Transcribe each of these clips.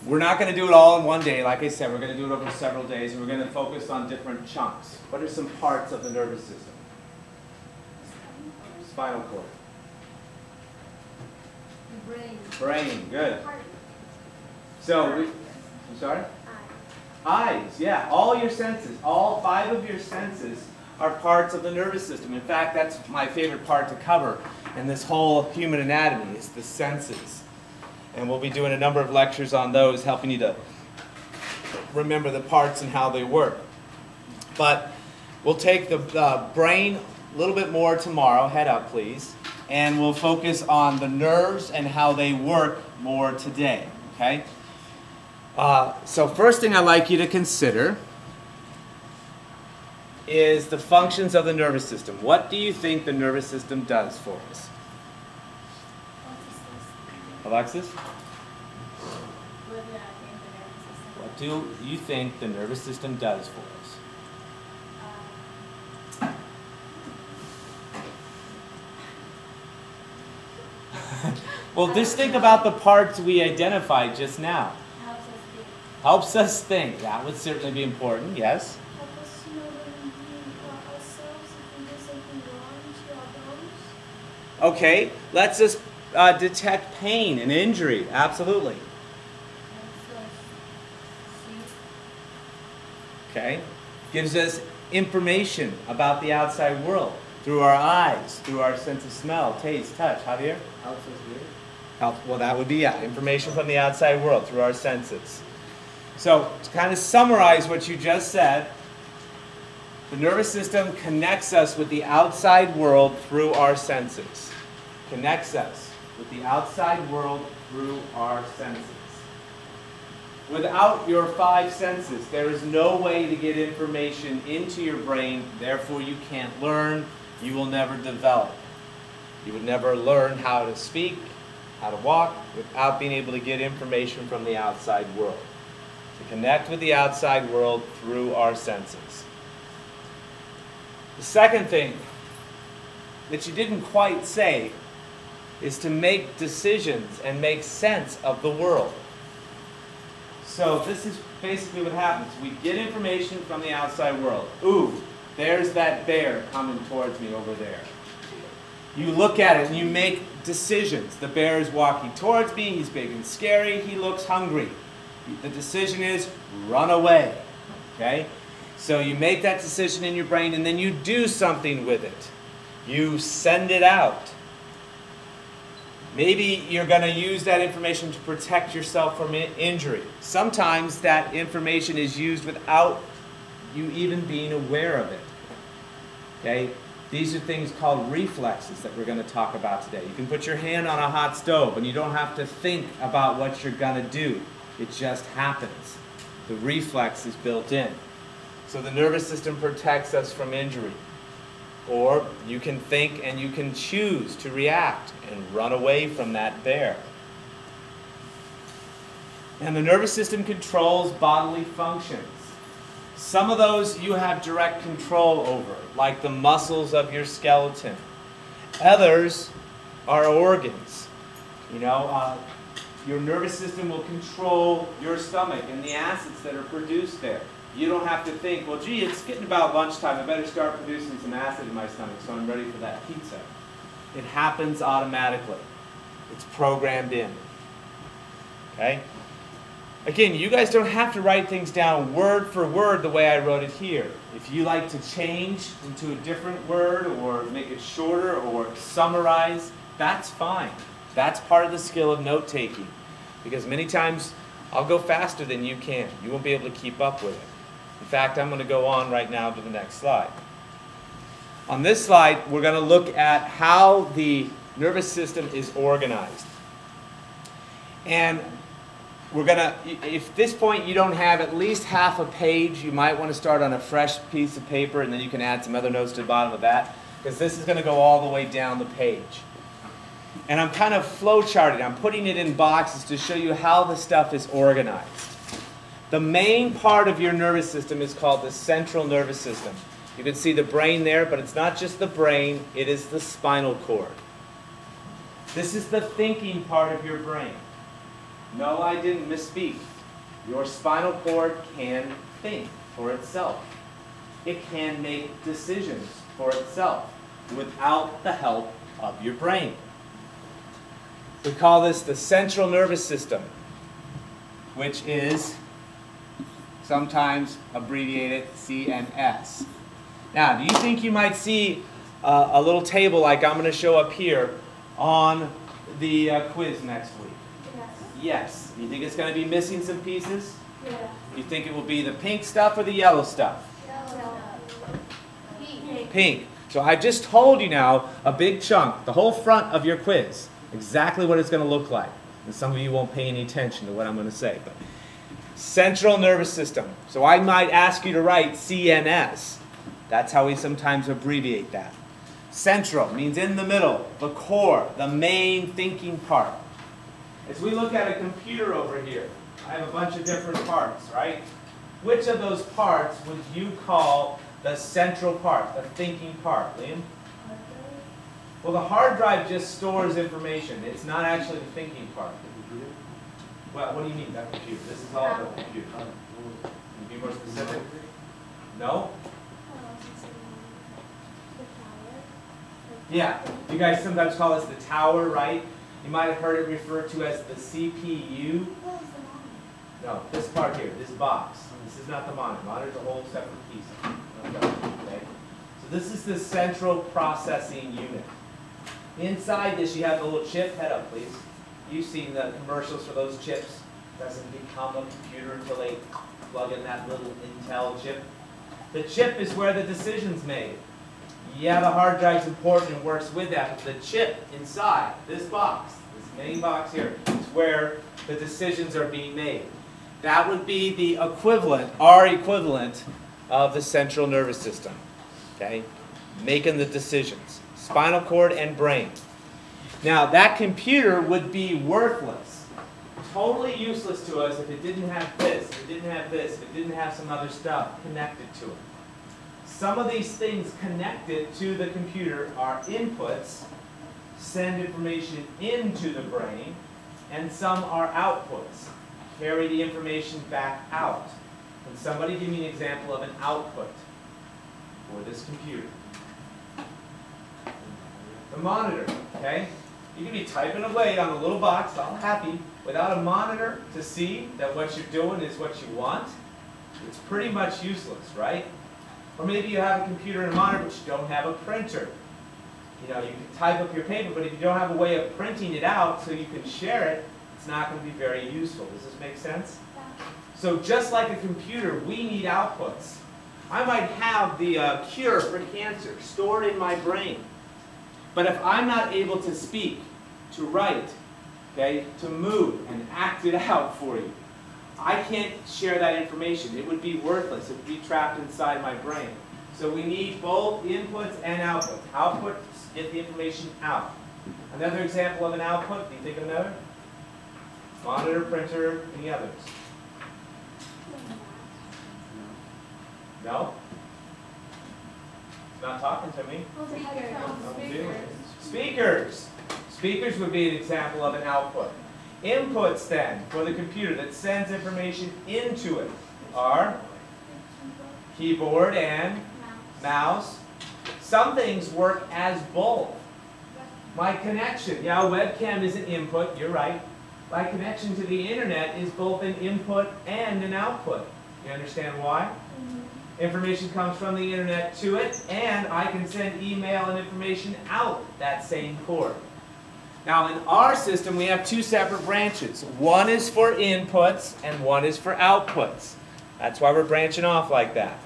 We're not going to do it all in one day. Like I said, we're going to do it over several days, and we're going to focus on different chunks. What are some parts of the nervous system? Spinal cord. Brain. Brain, good. So, I'm sorry? Eyes, yeah. All your senses, all 5 of your senses are parts of the nervous system. In fact, that's my favorite part to cover in this whole human anatomy, is the senses. And we'll be doing a number of lectures on those, helping you to remember the parts and how they work. But we'll take the brain a little bit more tomorrow, head up please, and we'll focus on the nerves and how they work more today, okay? So first thing I'd like you to consider is the functions of the nervous system. What do you think the nervous system does for us? Alexis? What do you think the nervous system does for us? Well, just think about the parts we identified just now. Helps us think. That would certainly be important, yes? Help us know when we ourselves if we do something wrong to our bones. Okay, lets us detect pain and injury. Absolutely. Okay, gives us information about the outside world through our eyes, through our sense of smell, taste, touch. Javier? Helps us hear. Well, that would be, yeah, information from the outside world through our senses. So, to kind of summarize what you just said, the nervous system connects us with the outside world through our senses. Connects us with the outside world through our senses. Without your 5 senses, there is no way to get information into your brain, therefore you can't learn, you will never develop. You would never learn how to speak, how to walk, without being able to get information from the outside world. To connect with the outside world through our senses. The second thing that you didn't quite say is to make decisions and make sense of the world. So this is basically what happens. We get information from the outside world. Ooh, there's that bear coming towards me over there. You look at it and you make decisions. The bear is walking towards me, he's big and scary, he looks hungry. The decision is run away, okay? So you make that decision in your brain and then you do something with it. You send it out. Maybe you're going to use that information to protect yourself from injury. Sometimes that information is used without you even being aware of it, okay? These are things called reflexes that we're going to talk about today. You can put your hand on a hot stove and you don't have to think about what you're going to do. It just happens. The reflex is built in. So the nervous system protects us from injury. Or you can think and you can choose to react and run away from that bear. And the nervous system controls bodily functions. Some of those you have direct control over, like the muscles of your skeleton. Others are organs. You know, your nervous system will control your stomach and the acids that are produced there. You don't have to think, well, gee, it's getting about lunchtime. I better start producing some acid in my stomach so I'm ready for that pizza. It happens automatically. It's programmed in. Okay? Again, you guys don't have to write things down word for word the way I wrote it here. If you like to change into a different word or make it shorter or summarize, that's fine. That's part of the skill of note-taking. Because many times I'll go faster than you can. You won't be able to keep up with it. In fact, I'm going to go on right now to the next slide. On this slide, we're going to look at how the nervous system is organized. And we're going to, if at this point you don't have at least half a page, you might want to start on a fresh piece of paper and then you can add some other notes to the bottom of that, because this is going to go all the way down the page. And I'm kind of flowcharting. I'm putting it in boxes to show you how the stuff is organized. The main part of your nervous system is called the central nervous system. You can see the brain there, but it's not just the brain, it is the spinal cord. This is the thinking part of your brain. No, I didn't misspeak. Your spinal cord can think for itself. It can make decisions for itself without the help of your brain. We call this the central nervous system, which is sometimes abbreviated CNS. Now, do you think you might see a little table like I'm going to show up here on the quiz next week? Yes. Yes. You think it's going to be missing some pieces? Yeah. You think it will be the pink stuff or the yellow stuff? Yellow. Pink. Pink. So I just told you now a big chunk, the whole front of your quiz, exactly what it's going to look like. And some of you won't pay any attention to what I'm going to say. But central nervous system. So I might ask you to write CNS. That's how we sometimes abbreviate that. Central means in the middle, the core, the main thinking part. As we look at a computer over here, I have a bunch of different parts, right? Which of those parts would you call the central part, the thinking part, Liam? Well, the hard drive just stores information. It's not actually the thinking part. Well, what do you mean by computer? This is all the computer. Can you be more specific? No? Yeah, you guys sometimes call this the tower, right? You might have heard it referred to as the CPU. No, this part here, this box. This is not the monitor. Monitor is a whole separate piece. Okay? So this is the central processing unit. Inside this, you have the little chip. Head up, please. You've seen the commercials for those chips. Doesn't become a computer until they plug in that little Intel chip. The chip is where the decision's made. Yeah, the hard drive's important and works with that, but the chip inside, this box, this main box here, is where the decisions are being made. That would be the equivalent, our equivalent, of the central nervous system. Okay? Making the decisions. Spinal cord and brain. Now, that computer would be worthless, totally useless to us if it didn't have this, if it didn't have this, if it didn't have some other stuff connected to it. Some of these things connected to the computer are inputs, send information into the brain, and some are outputs, carry the information back out. Can somebody give me an example of an output for this computer? The monitor, okay? You can be typing away on a little box, all happy, without a monitor to see that what you're doing is what you want. It's pretty much useless, right? Or maybe you have a computer and a monitor, but you don't have a printer. You know, you can type up your paper, but if you don't have a way of printing it out so you can share it, it's not going to be very useful. Does this make sense? So just like a computer, we need outputs. I might have the cure for cancer stored in my brain. But if I'm not able to speak, to write, okay, to move and act it out for you, I can't share that information. It would be worthless. It would be trapped inside my brain. So we need both inputs and outputs. Outputs get the information out. Another example of an output, do you think of another? Monitor, printer, any others? No? Not talking to me. Speakers. Speakers would be an example of an output. Inputs then for the computer that sends information into it are keyboard and mouse. Some things work as both. My connection, yeah, a webcam is an input, you're right. My connection to the internet is both an input and an output. You understand why? Information comes from the internet to it, and I can send email and information out that same cord. Now, in our system, we have two separate branches. One is for inputs, and one is for outputs. That's why we're branching off like that.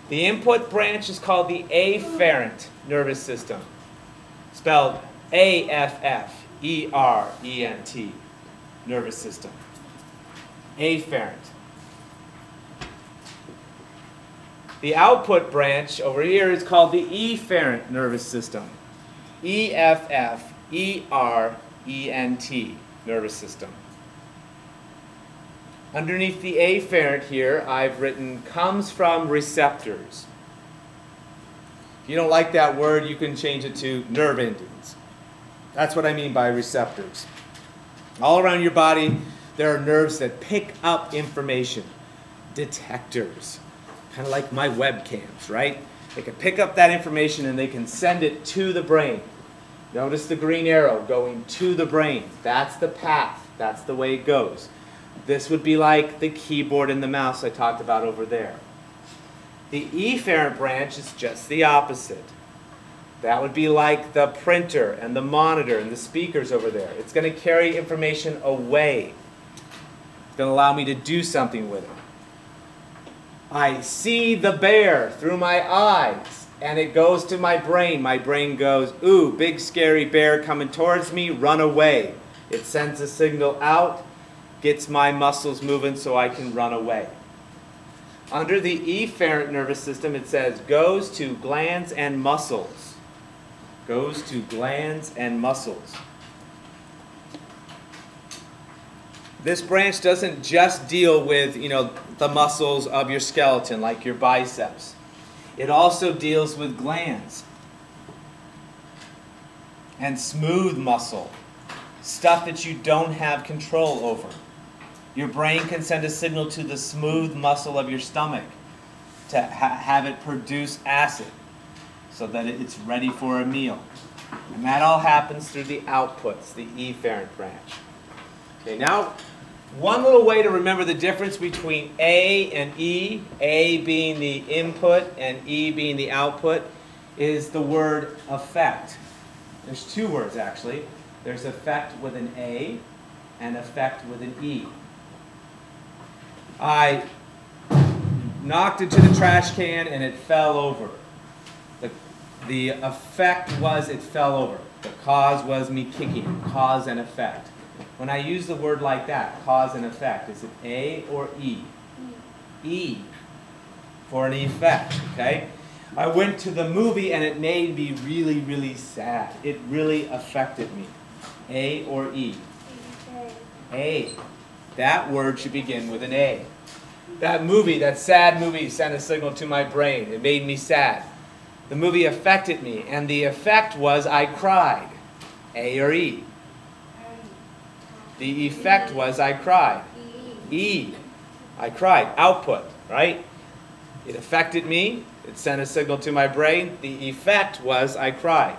The input branch is called the afferent nervous system, spelled AFFERENT, nervous system. Afferent. The output branch over here is called the efferent nervous system. EFFERENT nervous system. Underneath the afferent here, I've written comes from receptors. If you don't like that word, you can change it to nerve endings. That's what I mean by receptors. All around your body, There are nerves that pick up information. Detectors. Kind of like my webcams, right? They can pick up that information and they can send it to the brain. Notice the green arrow going to the brain. That's the path. That's the way it goes. This would be like the keyboard and the mouse I talked about over there. The efferent branch is just the opposite. That would be like the printer and the monitor and the speakers over there. It's going to carry information away. It's going to allow me to do something with it. I see the bear through my eyes, and it goes to my brain. My brain goes, ooh, big scary bear coming towards me, run away. It sends a signal out, gets my muscles moving so I can run away. Under the efferent nervous system, it says, goes to glands and muscles. Goes to glands and muscles. This branch doesn't just deal with, the muscles of your skeleton, like your biceps. It also deals with glands and smooth muscle, stuff that you don't have control over. Your brain can send a signal to the smooth muscle of your stomach to have it produce acid so that it's ready for a meal. And that all happens through the outputs, the efferent branch. Okay, now, one little way to remember the difference between A and E, A being the input and E being the output, is the word effect. There's two words, actually. There's effect with an A and effect with an E. I knocked into the trash can and it fell over. The effect was it fell over. The cause was me kicking it. Cause and effect. When I use the word like that, cause and effect, is it A or E? E for an effect, okay? I went to the movie and it made me really, really sad. It really affected me. A or E? A. That word should begin with an A. That movie, that sad movie, sent a signal to my brain. It made me sad. The movie affected me, and the effect was I cried. A or E? The effect was I cried. E. I cried. Output, right? It affected me. It sent a signal to my brain. The effect was I cried.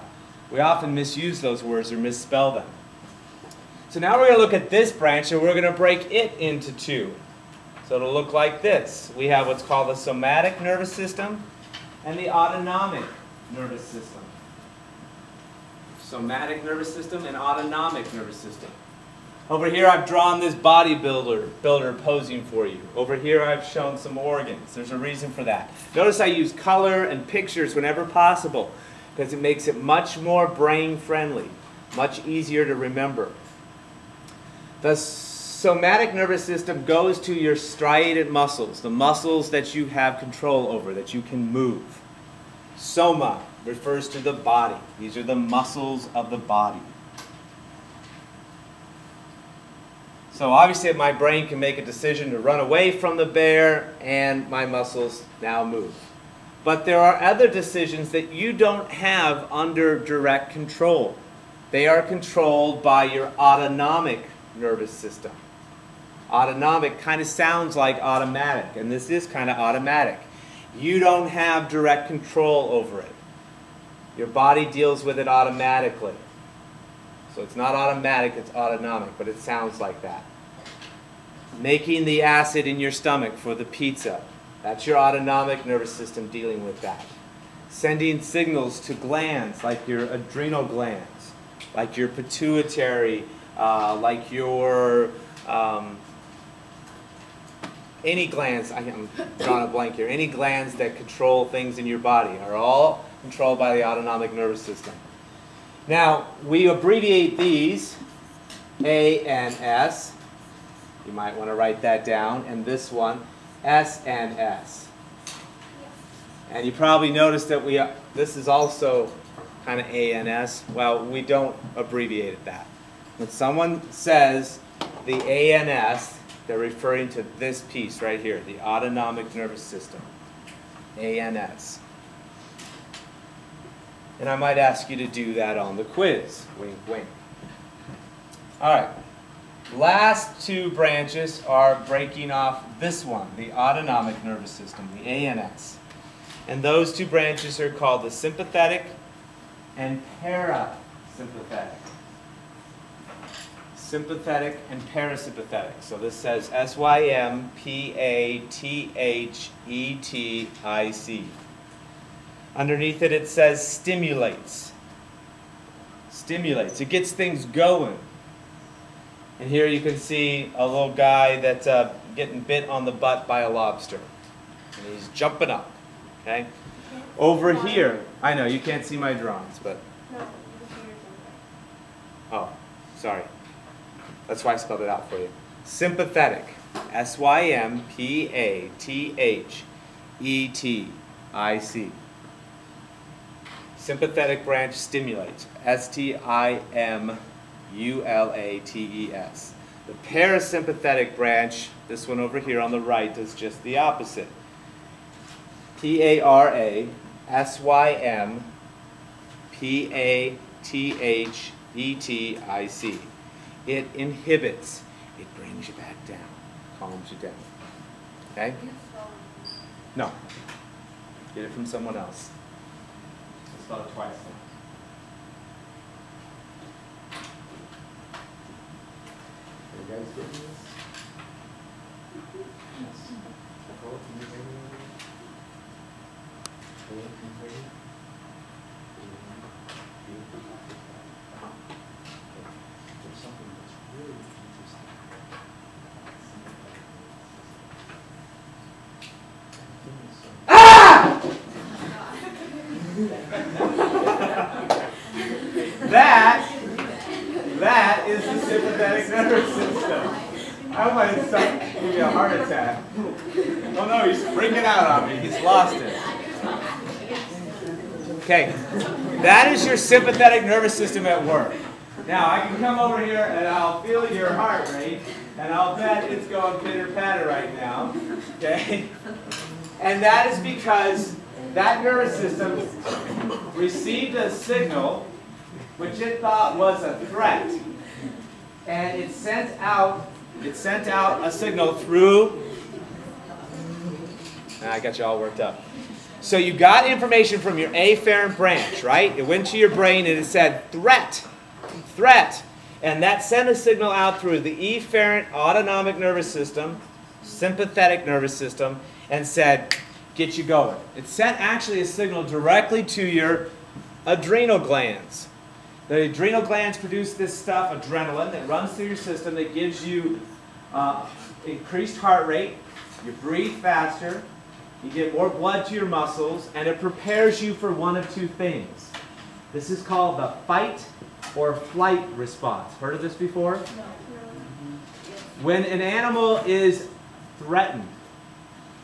We often misuse those words or misspell them. So now we're going to look at this branch, and we're going to break it into two. So it'll look like this. We have what's called the somatic nervous system and the autonomic nervous system. Somatic nervous system and autonomic nervous system. Over here I've drawn this bodybuilder posing for you. Over here I've shown some organs. There's a reason for that. Notice I use color and pictures whenever possible because it makes it much more brain friendly, much easier to remember. The somatic nervous system goes to your striated muscles, the muscles that you have control over, that you can move. Soma refers to the body. These are the muscles of the body. So obviously my brain can make a decision to run away from the bear, and my muscles now move. But there are other decisions that you don't have under direct control. They are controlled by your autonomic nervous system. Autonomic kind of sounds like automatic, and this is kind of automatic. You don't have direct control over it. Your body deals with it automatically. So it's not automatic, it's autonomic, but it sounds like that. Making the acid in your stomach for the pizza. That's your autonomic nervous system dealing with that. Sending signals to glands like your adrenal glands, like your pituitary, like your any glands, I'm drawing a blank here, any glands that control things in your body are all controlled by the autonomic nervous system. Now, we abbreviate these, A and S. You might want to write that down. And this one, S and S. And you probably noticed that this is also kind of A and S. Well, we don't abbreviate it that. When someone says the A and S, they're referring to this piece right here, the autonomic nervous system, ANS. And I might ask you to do that on the quiz. Wink, wink. All right. Last two branches are breaking off this one, the autonomic nervous system, the ANS. And those two branches are called the sympathetic and parasympathetic. Sympathetic and parasympathetic. So this says SYMPATHETIC. Underneath it, it says stimulates. Stimulates. It gets things going. And here you can see a little guy that's getting bit on the butt by a lobster. And he's jumping up. Okay? Over here, I know you can't see my drawings, but... Oh, sorry. That's why I spelled it out for you. Sympathetic. SYMPATHETIC. Sympathetic branch stimulates. STIMULATES. The parasympathetic branch, this one over here on the right, does just the opposite. PARASYMPATHETIC. It inhibits. It brings you back down. Calms you down. Okay? No. Get it from someone else. I'll spell it twice now. Are you guys getting this? Yes. Nicole, can you hear me? Can you hear me? There's something that's really interesting. That is the sympathetic nervous system. I might give me a heart attack. Oh no, he's freaking out on me. He's lost it. Okay, that is your sympathetic nervous system at work. Now I can come over here and I'll feel your heart rate, and I'll bet it's going pitter-patter right now. Okay, and that is because that nervous system received a signal which it thought was a threat, and it sent out a signal through. I got you all worked up. So you got information from your afferent branch, right? It went to your brain and it said threat, threat, and that sent a signal out through the efferent autonomic nervous system, sympathetic nervous system, and said, get you going. It sent actually a signal directly to your adrenal glands. The adrenal glands produce this stuff, adrenaline, that runs through your system that gives you increased heart rate, you breathe faster, you get more blood to your muscles, and it prepares you for one of two things. This is called the fight or flight response. Heard of this before? No. When an animal is threatened,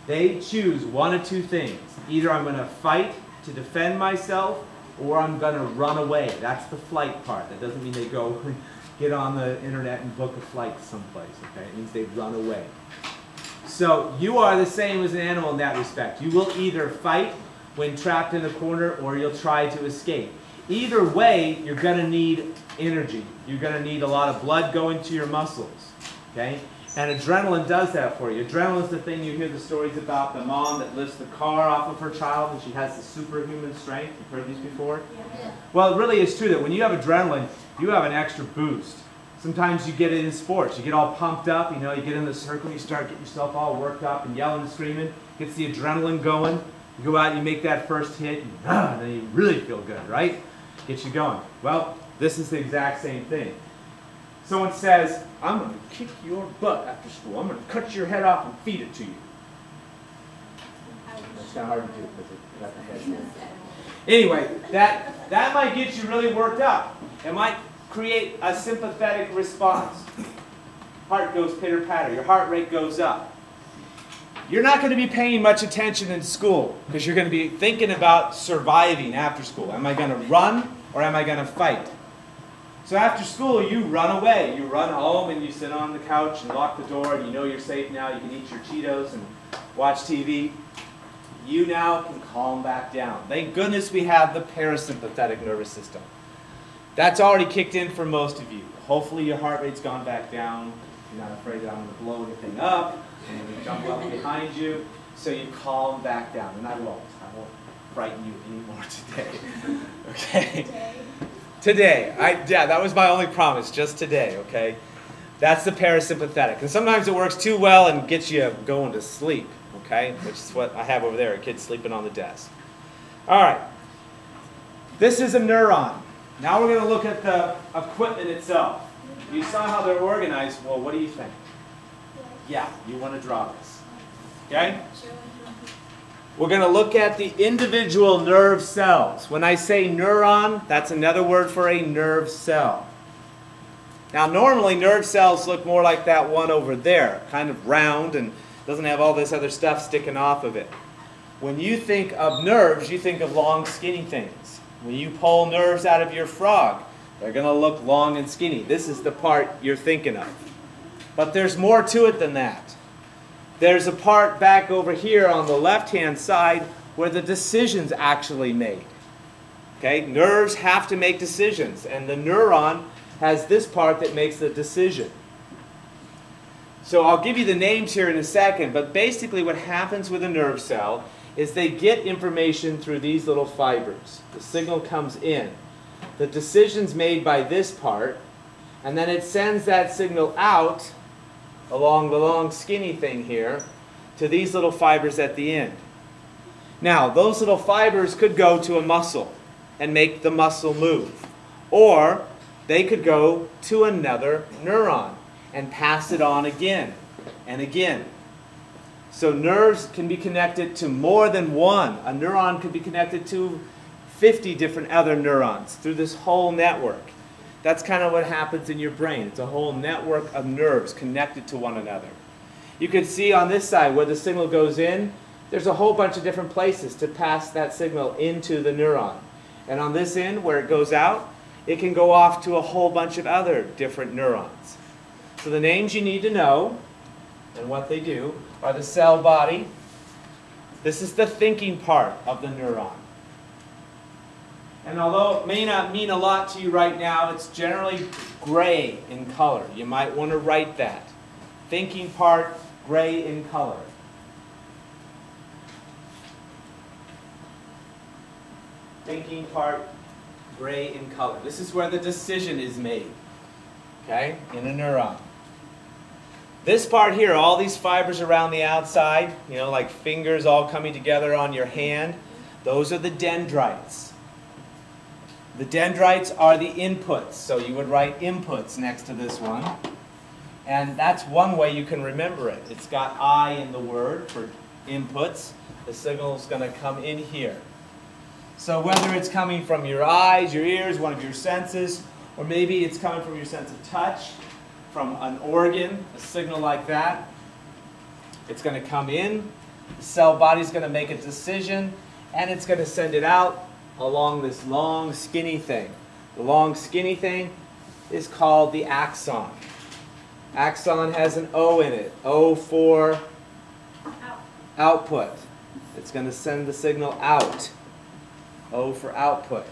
they choose one of two things. Either I'm going to fight to defend myself, or I'm going to run away. That's the flight part. That doesn't mean they go and get on the internet and book a flight someplace. Okay? It means they run away. So you are the same as an animal in that respect. You will either fight when trapped in a corner, or you'll try to escape. Either way, you're going to need energy. You're going to need a lot of blood going to your muscles. Okay? And adrenaline does that for you. Adrenaline is the thing you hear the stories about, the mom that lifts the car off of her child and she has the superhuman strength. You've heard these before? Yeah. Well, it really is true that when you have adrenaline, you have an extra boost. Sometimes you get it in sports. You get all pumped up, you know, you get in the circle, you start getting yourself all worked up and yelling and screaming. Gets the adrenaline going. You go out and you make that first hit, and then you really feel good, right? Gets you going. Well, this is the exact same thing. Someone says, I'm going to kick your butt after school. I'm going to cut your head off and feed it to you. It's kind of hard to do because you got the head. Anyway, that might get you really worked up. It might create a sympathetic response. Heart goes pitter-patter. Your heart rate goes up. You're not going to be paying much attention in school because you're going to be thinking about surviving after school. Am I going to run or am I going to fight? So after school, you run away. You run home and you sit on the couch and lock the door and you know you're safe now. You can eat your Cheetos and watch TV. You now can calm back down. Thank goodness we have the parasympathetic nervous system. That's already kicked in for most of you. Hopefully your heart rate's gone back down. You're not afraid that I'm going to blow anything up and jump up behind you. So you calm back down. And I won't frighten you anymore today. Okay? Today. Yeah, that was my only promise, just today, okay? That's the parasympathetic. And sometimes it works too well and gets you going to sleep, okay? Which is what I have over there, a kid sleeping on the desk. All right. This is a neuron. Now we're going to look at the equipment itself. You saw how they're organized. Well, what do you think? Yeah, you want to draw this. Okay? We're going to look at the individual nerve cells. When I say neuron, that's another word for a nerve cell. Now, normally nerve cells look more like that one over there, kind of round and doesn't have all this other stuff sticking off of it. When you think of nerves, you think of long, skinny things. When you pull nerves out of your frog, they're going to look long and skinny. This is the part you're thinking of. But there's more to it than that. There's a part back over here on the left-hand side where the decision's actually made. Okay? Nerves have to make decisions, and the neuron has this part that makes the decision. So I'll give you the names here in a second, but basically what happens with a nerve cell is they get information through these little fibers. The signal comes in. The decision's made by this part, and then it sends that signal out along the long skinny thing here to these little fibers at the end. Now, those little fibers could go to a muscle and make the muscle move. Or they could go to another neuron and pass it on again and again. So nerves can be connected to more than one. A neuron could be connected to 50 different other neurons through this whole network. That's kind of what happens in your brain. It's a whole network of nerves connected to one another. You can see on this side where the signal goes in, there's a whole bunch of different places to pass that signal into the neuron. And on this end, where it goes out, it can go off to a whole bunch of other different neurons. So the names you need to know and what they do are the cell body. This is the thinking part of the neuron. And although it may not mean a lot to you right now, it's generally gray in color. You might want to write that. Thinking part, gray in color. Thinking part, gray in color. This is where the decision is made, okay, in a neuron. This part here, all these fibers around the outside, you know, like fingers all coming together on your hand, those are the dendrites. The dendrites are the inputs, so you would write inputs next to this one. And that's one way you can remember it. It's got I in the word for inputs. The signal is going to come in here. So whether it's coming from your eyes, your ears, one of your senses, or maybe it's coming from your sense of touch, from an organ, a signal like that, it's going to come in, the cell body's going to make a decision, and it's going to send it out along this long, skinny thing. The long, skinny thing is called the axon. Axon has an O in it. O for output. It's going to send the signal out. O for output.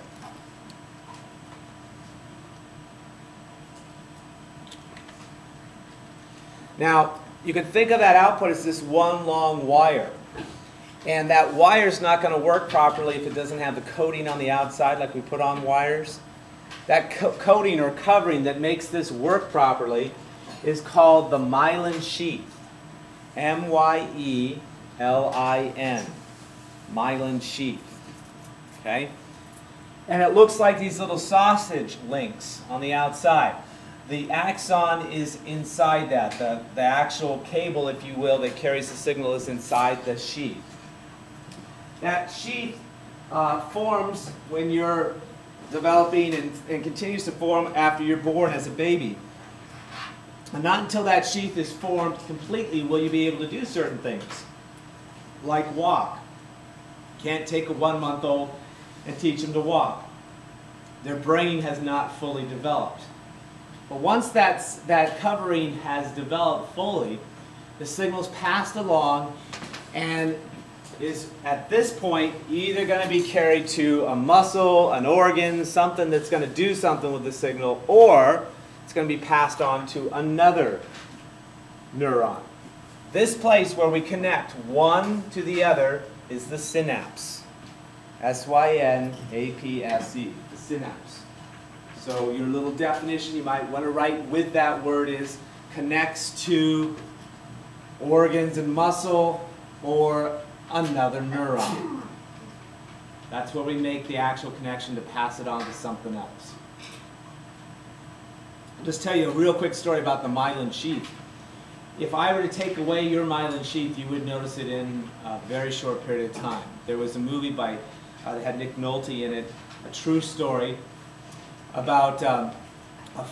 Now, you can think of that output as this one long wire. And that wire is not going to work properly if it doesn't have the coating on the outside like we put on wires. That coating or covering that makes this work properly is called the myelin sheath. M-Y-E-L-I-N. Myelin sheath. Okay? And it looks like these little sausage links on the outside. The axon is inside that. The actual cable, if you will, that carries the signal is inside the sheath. That sheath forms when you're developing and continues to form after you're born as a baby. And not until that sheath is formed completely will you be able to do certain things, like walk. Can't take a 1-month-old and teach them to walk. Their brain has not fully developed. But once that covering has developed fully, the signal's passed along, and is at this point either going to be carried to a muscle, an organ, something that's going to do something with the signal, or it's going to be passed on to another neuron. This place where we connect one to the other is the synapse. S-Y-N-A-P-S-E, the synapse. So your little definition you might want to write with that word is connects to organs and muscle or another neuron. That's where we make the actual connection to pass it on to something else. I'll just tell you a real quick story about the myelin sheath. If I were to take away your myelin sheath, you would notice it in a very short period of time. There was a movie by that had Nick Nolte in it, a true story about a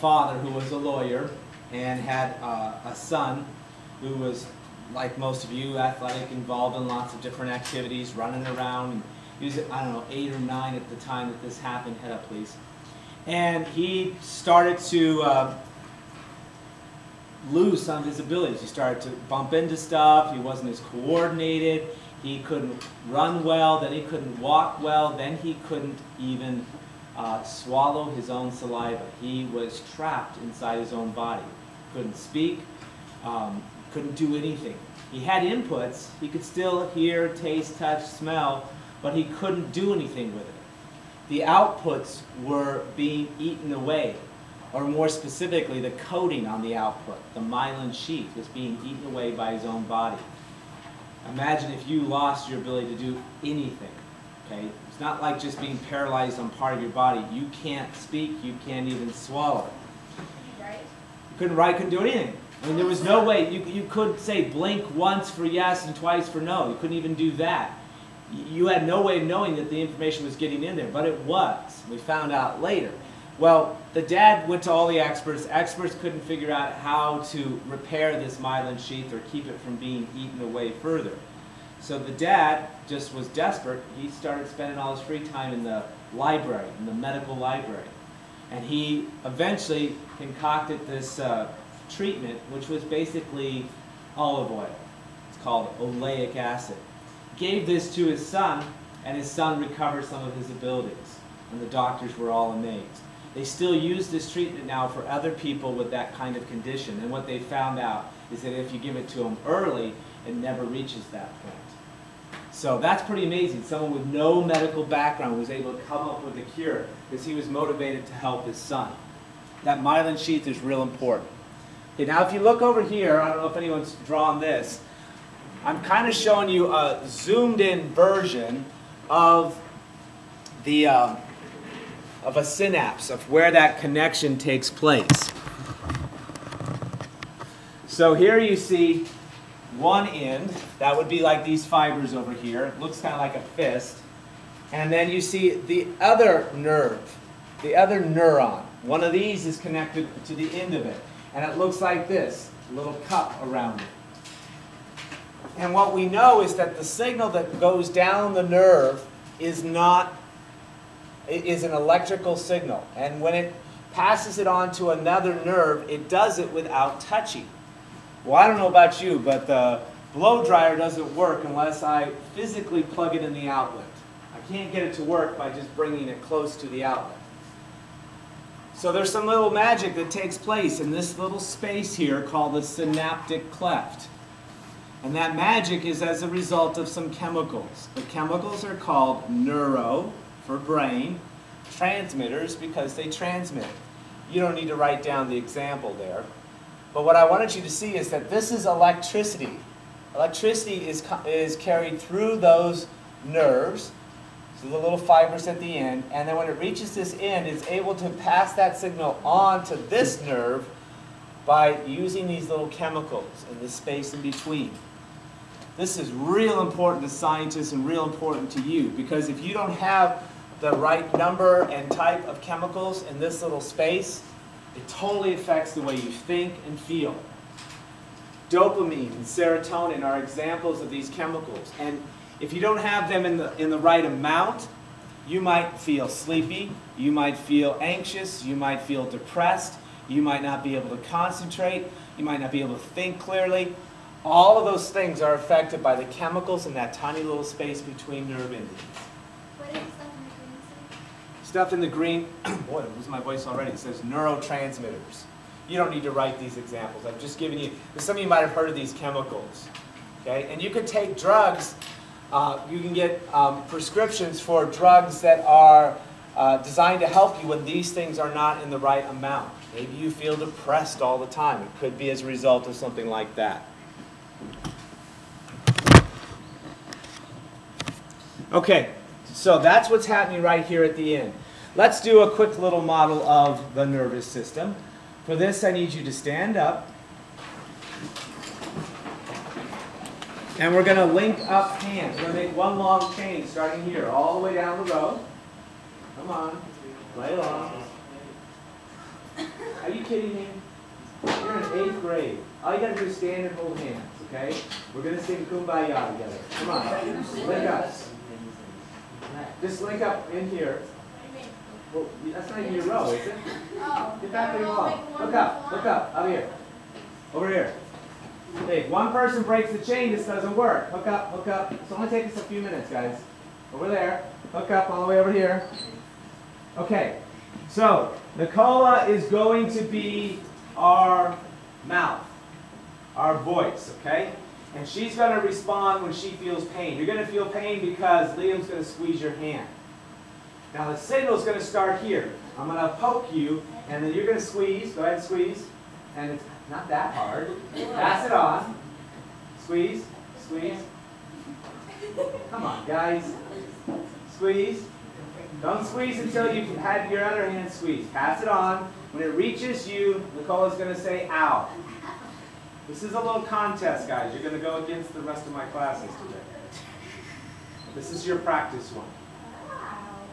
father who was a lawyer and had a son who was, like most of you, athletic, involved in lots of different activities, running around. And he was, I don't know, 8 or 9 at the time that this happened. Head up, please. And he started to lose some of his abilities. He started to bump into stuff. He wasn't as coordinated. He couldn't run well. Then he couldn't walk well. Then he couldn't even swallow his own saliva. He was trapped inside his own body. Couldn't speak. Couldn't do anything. He had inputs. He could still hear, taste, touch, smell, but he couldn't do anything with it. The outputs were being eaten away, or more specifically, the coating on the output, the myelin sheath, was being eaten away by his own body. Imagine if you lost your ability to do anything. Okay? It's not like just being paralyzed on part of your body. You can't speak. You can't even swallow. Right? You couldn't write, couldn't do anything. I mean, there was no way. You could say blink once for yes and twice for no. You couldn't even do that. You had no way of knowing that the information was getting in there, but it was. We found out later. Well, the dad went to all the experts. Experts couldn't figure out how to repair this myelin sheath or keep it from being eaten away further. So the dad just was desperate. He started spending all his free time in the library, in the medical library. And he eventually concocted this treatment, which was basically olive oil. It's called oleic acid. Gave this to his son, and his son recovered some of his abilities. And the doctors were all amazed. They still use this treatment now for other people with that kind of condition. And what they found out is that if you give it to them early, it never reaches that point. So that's pretty amazing. Someone with no medical background was able to come up with a cure because he was motivated to help his son. That myelin sheath is real important. Okay, now if you look over here, I don't know if anyone's drawn this, I'm kind of showing you a zoomed in version of the of a synapse, of where that connection takes place. So here you see one end, that would be like these fibers over here. It looks kind of like a fist. And then you see the other nerve, the other neuron. One of these is connected to the end of it. And it looks like this, a little cup around it. And what we know is that the signal that goes down the nerve is an electrical signal. And when it passes it on to another nerve, it does it without touching. Well, I don't know about you, but the blow dryer doesn't work unless I physically plug it in the outlet. I can't get it to work by just bringing it close to the outlet. So there's some little magic that takes place in this little space here called the synaptic cleft. And that magic is as a result of some chemicals. The chemicals are called neuro, for brain, transmitters because they transmit. You don't need to write down the example there. But what I wanted you to see is that this is electricity. Electricity is carried through those nerves, so the little fibers at the end, and then when it reaches this end, it's able to pass that signal on to this nerve by using these little chemicals in the space in between. This is real important to scientists and real important to you, because if you don't have the right number and type of chemicals in this little space, it totally affects the way you think and feel. Dopamine and serotonin are examples of these chemicals. And if you don't have them in the right amount, you might feel sleepy, you might feel anxious, you might feel depressed, you might not be able to concentrate, you might not be able to think clearly. All of those things are affected by the chemicals in that tiny little space between nerve endings. What is stuff in the green say? Stuff in the green, boy, I'm losing my voice already. It says neurotransmitters. You don't need to write these examples. I've just given you, some of you might have heard of these chemicals. Okay? And you can take drugs, you can get prescriptions for drugs that are designed to help you when these things are not in the right amount. Maybe you feel depressed all the time. It could be as a result of something like that. Okay, so that's what's happening right here at the end. Let's do a quick little model of the nervous system. For this, I need you to stand up. And we're going to link up hands. We're going to make one long chain starting here, all the way down the row. Come on, play along. Are you kidding me? You're in 8th grade. All you got to do is stand and hold hands, okay? We're going to sing Kumbaya together. Come on, link up. Just link up in here. Well, that's not even your row, is it? Oh. Get back where you belong. Look up here. Over here. Hey, if one person breaks the chain, this doesn't work. Hook up. It's only take us a few minutes, guys. Over there. Hook up all the way over here. Okay, so Nicola is going to be our mouth, our voice, okay? And she's going to respond when she feels pain. You're going to feel pain because Liam's going to squeeze your hand. Now the signal is going to start here. I'm going to poke you, and then you're going to squeeze. Go ahead and squeeze. And it's not that hard. Pass it on. Squeeze. Squeeze. Come on, guys. Squeeze. Don't squeeze until you've had your other hand squeezed. Pass it on. When it reaches you, Nicola's going to say, ow. This is a little contest, guys. You're going to go against the rest of my classes today. This is your practice one.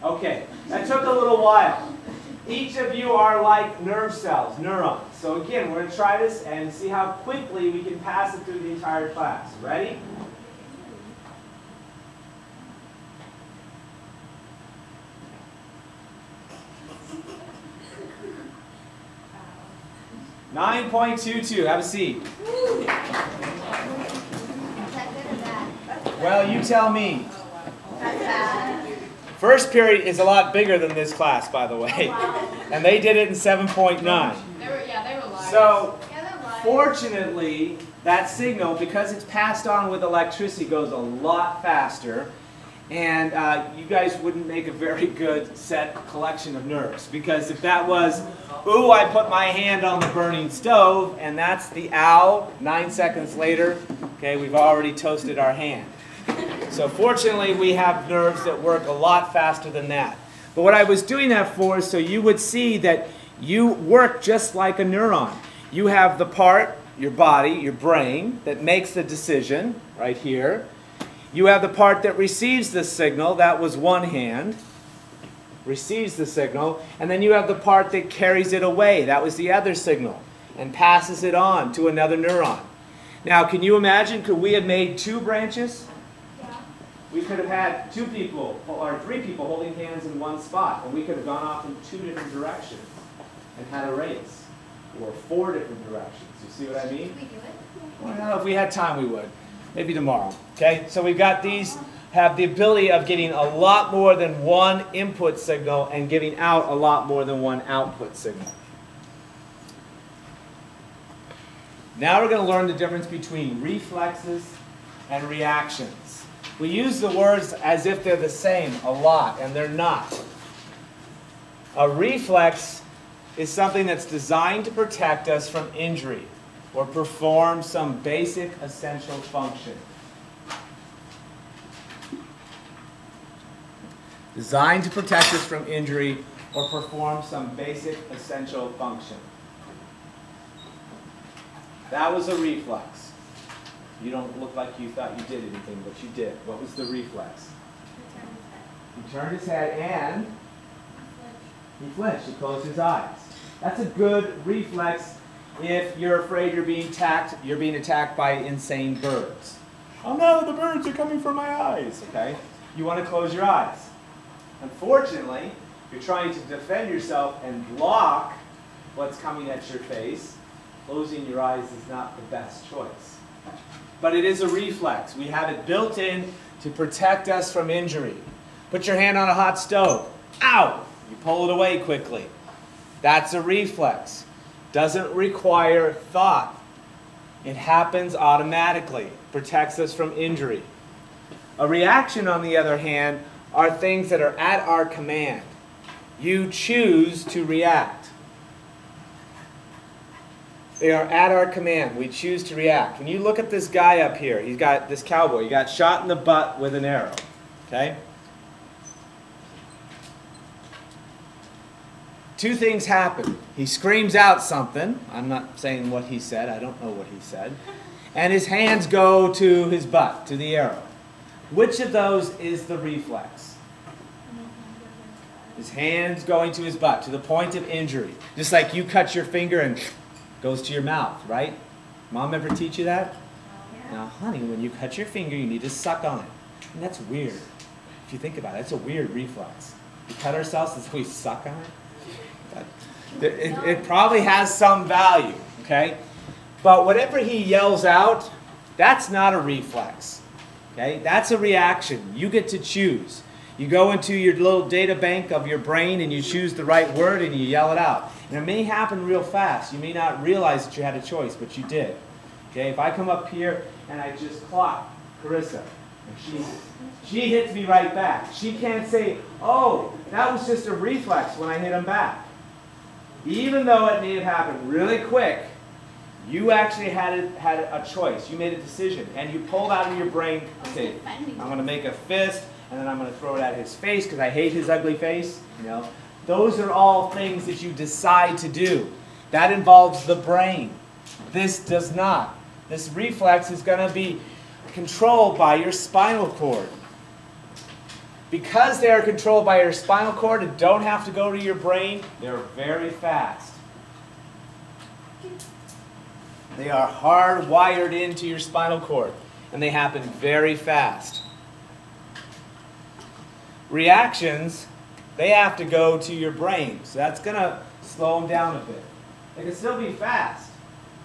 Okay, that took a little while. Each of you are like nerve cells, neurons. So again, we're going to try this and see how quickly we can pass it through the entire class. Ready? .22. Have a seat. Well, you tell me. First period is a lot bigger than this class, by the way. And they did it in 7.9. They were live. So, fortunately, that signal, because it's passed on with electricity, goes a lot faster. And you guys wouldn't make a very good set collection of nerves. Because if that was, ooh, I put my hand on the burning stove, and that's the ow, 9 seconds later, okay, we've already toasted our hand. So fortunately, we have nerves that work a lot faster than that. But what I was doing that for is so you would see that you work just like a neuron. You have the part, your body, your brain, that makes the decision, right here. You have the part that receives the signal, that was one hand, receives the signal, and then you have the part that carries it away, that was the other signal, and passes it on to another neuron. Now, can you imagine, could we have made 2 branches? Yeah. We could have had 2 people, or 3 people holding hands in one spot, and we could have gone off in 2 different directions and had a race, or 4 different directions. You see what I mean? Can we do it? Well, if we had time, we would. Maybe tomorrow. Okay? So we've got these, have the ability of getting a lot more than one input signal and giving out a lot more than one output signal. Now we're going to learn the difference between reflexes and reactions. We use the words as if they're the same a lot, and they're not. A reflex is something that's designed to protect us from injury or perform some basic essential function. Designed to protect us from injury or perform some basic essential function. That was a reflex. You don't look like you thought you did anything, but you did. What was the reflex? He turned his head and he flinched. He closed his eyes. That's a good reflex if you're afraid you're being attacked by insane birds. Oh no, the birds are coming for my eyes. Okay? You want to close your eyes. Unfortunately, you're trying to defend yourself and block what's coming at your face. Closing your eyes is not the best choice. but it is a reflex. We have it built in to protect us from injury. Put your hand on a hot stove. Ow! You pull it away quickly. That's a reflex. Doesn't require thought. It happens automatically. Protects us from injury. A reaction, on the other hand, are things that are at our command. You choose to react. They are at our command. We choose to react. When you look at this guy up here, he's got this cowboy. He got shot in the butt with an arrow. Okay? Two things happen. He screams out something. I'm not saying what he said. I don't know what he said. And his hands go to his butt, to the arrow. Which of those is the reflex? His hands going to his butt, to the point of injury. Just like you cut your finger and goes to your mouth, right? Mom ever teach you that? Yeah. Now, honey, when you cut your finger, you need to suck on it. And that's weird. If you think about it, it's a weird reflex. We cut ourselves and we suck on it. It probably has some value, okay? But whatever he yells out, that's not a reflex, okay? That's a reaction. You get to choose. You go into your little data bank of your brain and you choose the right word and you yell it out. And it may happen real fast. You may not realize that you had a choice, but you did. Okay, if I come up here and I just clock Carissa, and she hits me right back. She can't say, oh, that was just a reflex when I hit him back. Even though it may have happened really quick, you actually had a choice. You made a decision. And you pulled out of your brain, okay, I'm going to make a fist, and then I'm going to throw it at his face because I hate his ugly face. You know, those are all things that you decide to do. That involves the brain. This does not. This reflex is going to be controlled by your spinal cord. Because they are controlled by your spinal cord and don't have to go to your brain, they're very fast. They are hardwired into your spinal cord, and they happen very fast. Reactions, they have to go to your brain, so that's going to slow them down a bit. They can still be fast,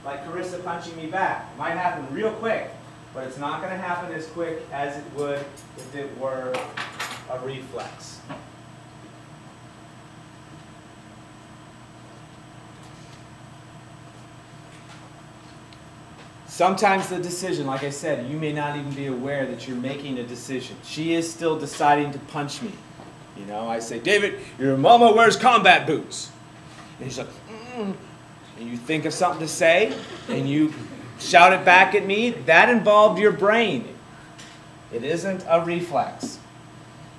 like Carissa punching me back. It might happen real quick, but it's not going to happen as quick as it would if it were a reflex. Sometimes the decision, like I said, you may not even be aware that you're making a decision. She is still deciding to punch me. You know, I say, David, your mama wears combat boots. And he's like, and you think of something to say, and you shout it back at me. That involved your brain. It isn't a reflex.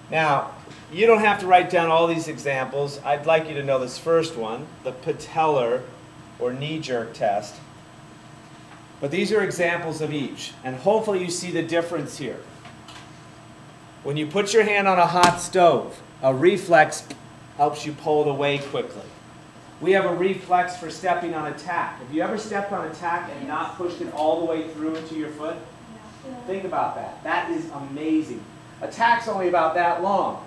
Now, you don't have to write down all these examples. I'd like you to know this first one, the patellar or knee-jerk test. But these are examples of each, and hopefully you see the difference here. When you put your hand on a hot stove, a reflex helps you pull it away quickly. We have a reflex for stepping on a tack. Have you ever stepped on a tack and not pushed it all the way through into your foot? Think about that. That is amazing. A tack's only about that long.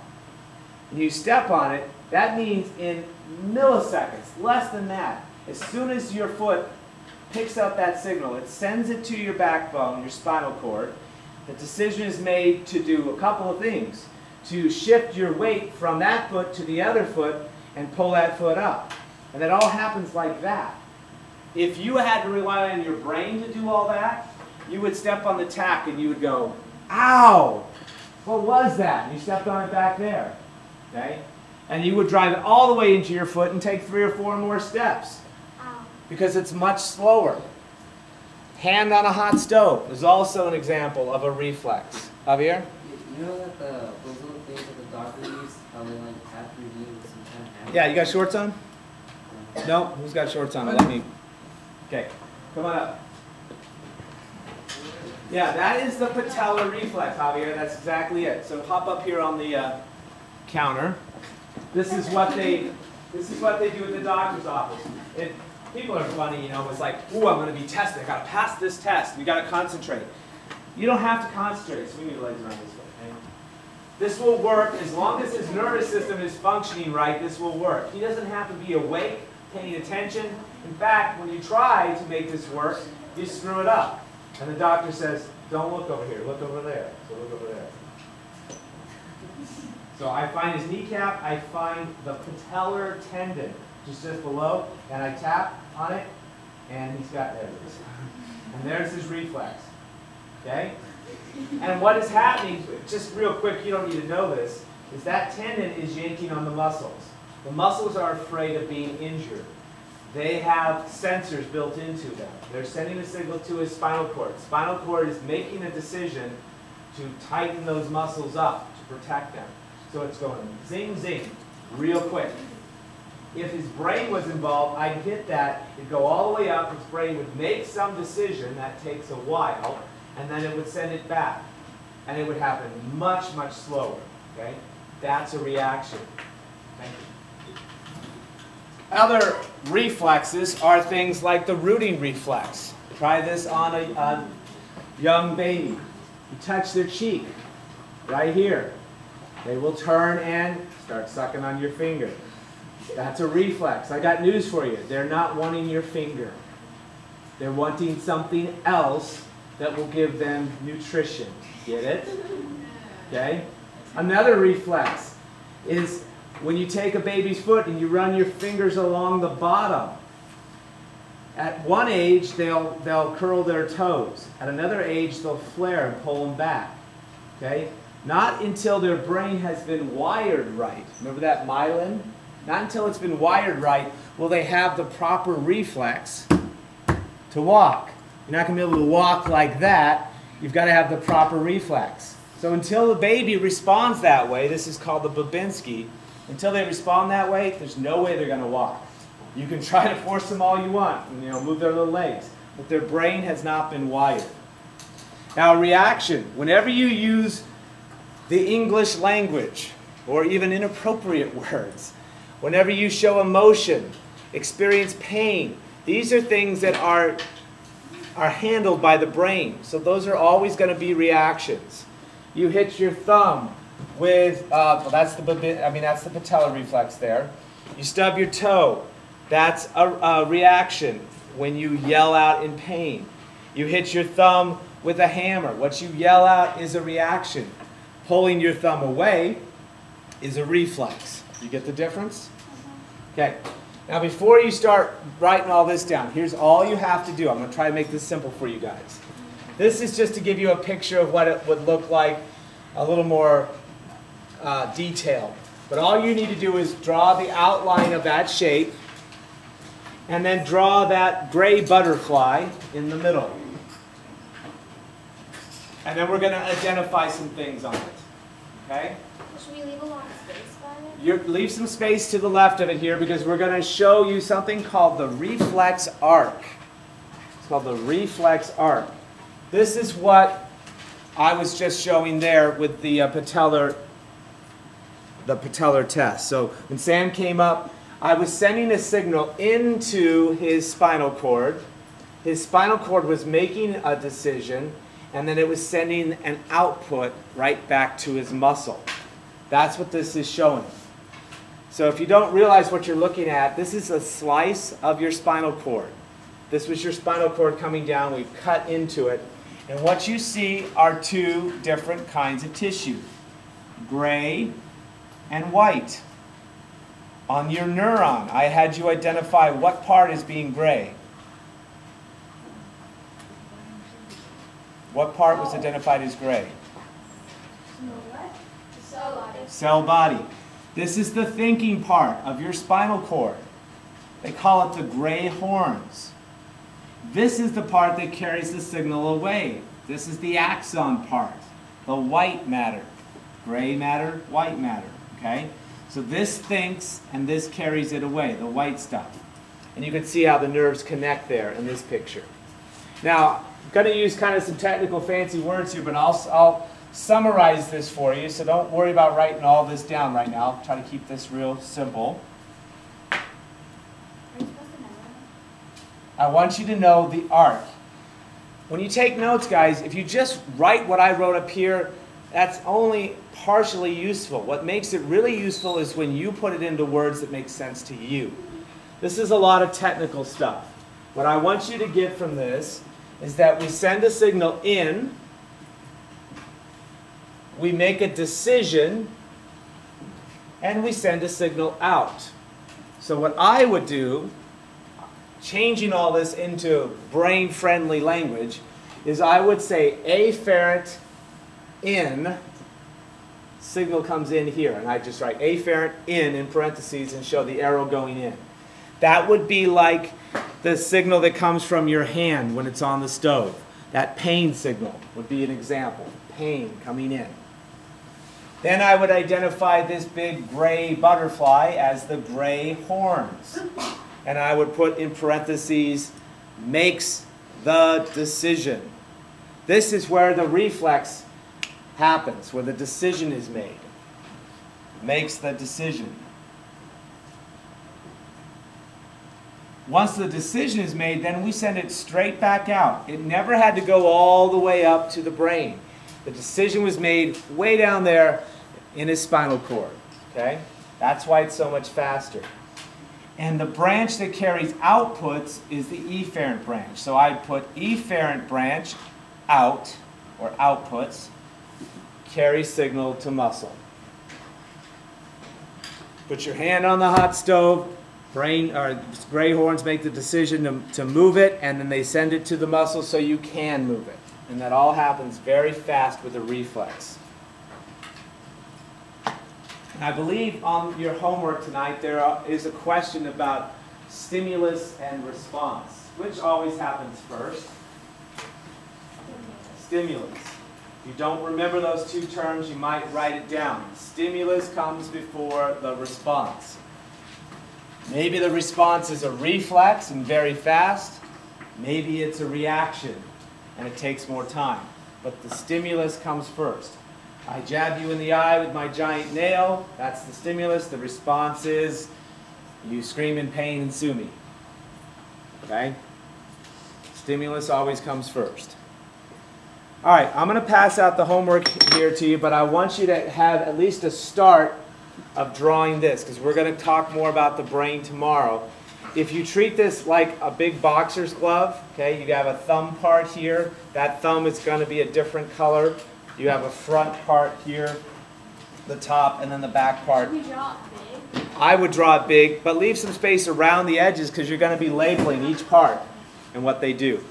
And you step on it, that means in milliseconds, less than that, as soon as your foot picks up that signal, it sends it to your backbone, your spinal cord. The decision is made to do a couple of things. To shift your weight from that foot to the other foot and pull that foot up. And that all happens like that. If you had to rely on your brain to do all that, you would step on the tack and you would go, ow! What was that? And you stepped on it back there. Okay? And you would drive it all the way into your foot and take 3 or 4 more steps. Because it's much slower. Hand on a hot stove is also an example of a reflex. Javier? You know that those little things that the doctor used, how they like tap your knee with some kind of hammer? Yeah, you got shorts on? No? Who's got shorts on? Let me. Okay, come on up. Yeah, that is the patellar reflex, Javier. That's exactly it. So hop up here on the counter. This is what they do at the doctor's office. People are funny, you know. It's like, ooh, I'm going to be tested. I got to pass this test. We got to concentrate. You don't have to concentrate. Swing your legs around this way. Okay? This will work as long as his nervous system is functioning right. This will work. He doesn't have to be awake, paying attention. In fact, when you try to make this work, you screw it up. And the doctor says, don't look over here, look over there. So look over there. So I find his kneecap, I find the patellar tendon, just below, and I tap on it, and he's got, there it is. And there's his reflex. Okay? And what is happening, just real quick, you don't need to know this, is that tendon is yanking on the muscles. The muscles are afraid of being injured. They have sensors built into them. They're sending a signal to his spinal cord. Spinal cord is making a decision to tighten those muscles up to protect them. So it's going zing, zing, real quick. If his brain was involved, I'd hit that, it'd go all the way up, his brain would make some decision, that takes a while, and then it would send it back. And it would happen much, much slower. Okay? That's a reaction. Thank you. Other reflexes are things like the rooting reflex. Try this on a young baby. You touch their cheek, right here. They will turn and start sucking on your finger. That's a reflex. I got news for you. They're not wanting your finger. They're wanting something else that will give them nutrition. Get it? Okay? Another reflex is when you take a baby's foot and you run your fingers along the bottom. At one age, they'll curl their toes. At another age, they'll flare and pull them back. Okay? Not until their brain has been wired right. Remember that myelin? Not until it's been wired right will they have the proper reflex to walk. You're not going to be able to walk like that. You've got to have the proper reflex. So until the baby responds that way, this is called the Babinski, until they respond that way, there's no way they're going to walk. You can try to force them all you want, and, move their little legs, but their brain has not been wired. Now, reaction. Whenever you use the English language, or even inappropriate words, whenever you show emotion, experience pain, these are things that are handled by the brain. So those are always going to be reactions. You hit your thumb with, that's the patellar reflex there. You stub your toe. That's a reaction when you yell out in pain. You hit your thumb with a hammer. What you yell out is a reaction. Pulling your thumb away is a reflex. You get the difference? Okay. Now before you start writing all this down, here's all you have to do. I'm going to try to make this simple for you guys. This is just to give you a picture of what it would look like, a little more detailed. But all you need to do is draw the outline of that shape and then draw that gray butterfly in the middle. And then we're going to identify some things on it. Okay? Should we leave a lot of space by it? Leave some space to the left of it here because we're going to show you something called the reflex arc. It's called the reflex arc. This is what I was just showing there with the patellar test. So when Sam came up, I was sending a signal into his spinal cord. His spinal cord was making a decision, and then it was sending an output right back to his muscle. That's what this is showing. So if you don't realize what you're looking at, this is a slice of your spinal cord. This was your spinal cord coming down. We've cut into it. And what you see are two different kinds of tissue, gray and white. On your neuron, I had you identify what part is being gray. What part was identified as gray? Cell body. Cell body. This is the thinking part of your spinal cord. They call it the gray horns. This is the part that carries the signal away. This is the axon part, the white matter. Gray matter, white matter. Okay? So this thinks and this carries it away, the white stuff. And you can see how the nerves connect there in this picture. Now, I'm going to use kind of some technical fancy words here, but I'll summarize this for you, so don't worry about writing all this down right now. I'll try to keep this real simple. Are you supposed to know? I want you to know the arc. When you take notes, guys, if you just write what I wrote up here, that's only partially useful. What makes it really useful is when you put it into words that make sense to you. This is a lot of technical stuff. What I want you to get from this is that we send a signal in, we make a decision, and we send a signal out. So what I would do, changing all this into brain-friendly language, is I would say afferent in, signal comes in here, and I just write afferent in parentheses and show the arrow going in. That would be like the signal that comes from your hand when it's on the stove. That pain signal would be an example. Pain coming in. Then I would identify this big gray butterfly as the gray horns. And I would put in parentheses, makes the decision. This is where the reflex happens, where the decision is made. Makes the decision. Once the decision is made, then we send it straight back out. It never had to go all the way up to the brain. The decision was made way down there in his spinal cord. Okay? That's why it's so much faster. And the branch that carries outputs is the efferent branch. So I'd put efferent branch out, or outputs, carry signal to muscle. Put your hand on the hot stove. Gray horns make the decision to move it, and then they send it to the muscle so you can move it. And that all happens very fast with a reflex. And I believe on your homework tonight there is a question about stimulus and response. Which always happens first? Stimulus. If you don't remember those two terms, you might write it down. Stimulus comes before the response. Maybe the response is a reflex and very fast. Maybe it's a reaction and it takes more time. But the stimulus comes first. I jab you in the eye with my giant nail. That's the stimulus. The response is you scream in pain and sue me. Okay? Stimulus always comes first. All right, I'm going to pass out the homework here to you, but I want you to have at least a start of drawing this, because we're going to talk more about the brain tomorrow. If you treat this like a big boxer's glove, okay, you have a thumb part here. That thumb is going to be a different color. You have a front part here, the top, and then the back part. Should we draw it big? I would draw it big, but leave some space around the edges because you're going to be labeling each part and what they do.